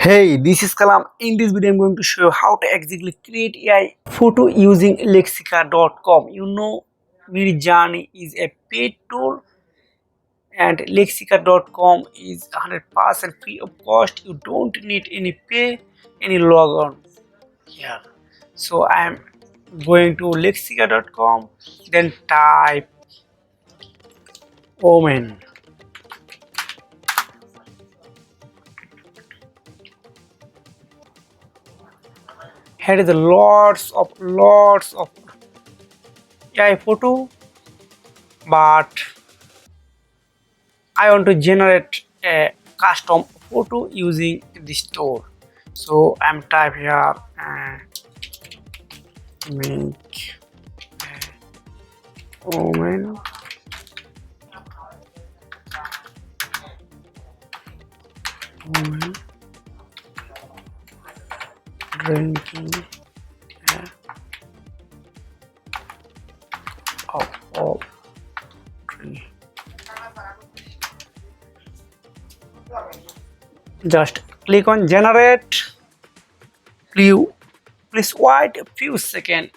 Hey, this is Kalam. In this video, I'm going to show you how to exactly create AI photo using Lexica.com. You know, Midjourney is a paid tool, and Lexica.com is 100% free of cost. You don't need any log on here. So I'm going to Lexica.com, then type Omen. Here is lots of AI photo, but I want to generate a custom photo using this tool. So I'm type here make woman drinking of tree. Just click on generate. Please wait a few seconds.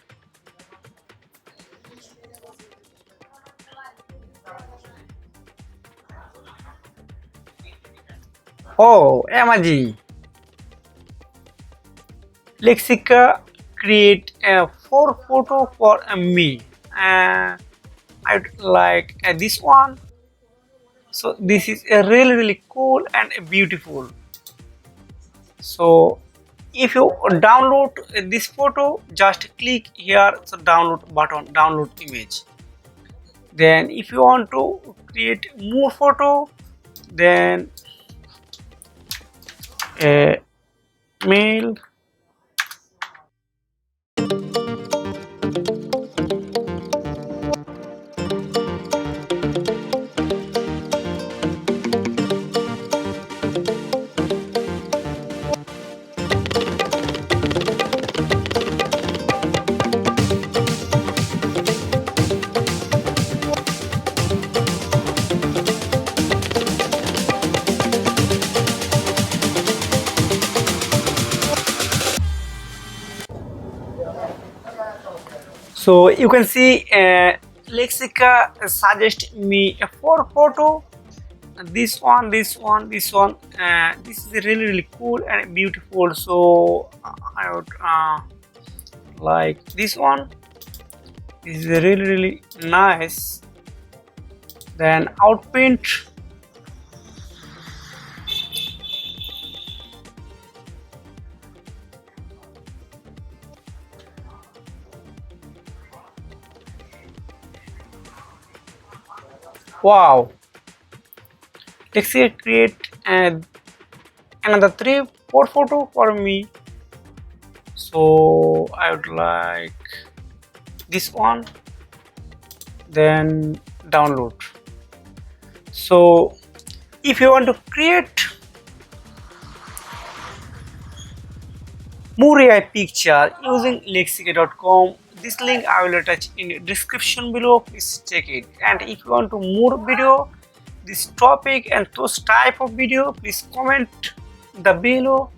Oh, emoji. Lexica create a 4 photo for me. I'd like this one. So this is a really cool and beautiful. So if you download this photo, just click here, so download button, download image. Then if you want to create more photo, then a mail. So you can see Lexica suggest me a 4 photo. This one. This is really cool and beautiful. So I would like this one. This is really nice. Then outprint. Wow. Let's create another 3-4 photo for me. So I would like this one, then download. So if you want to create more AI picture using Lexica.com, this link I will attach in the description below. Please check it. And if you want to more video this topic and those type of video, please comment the below.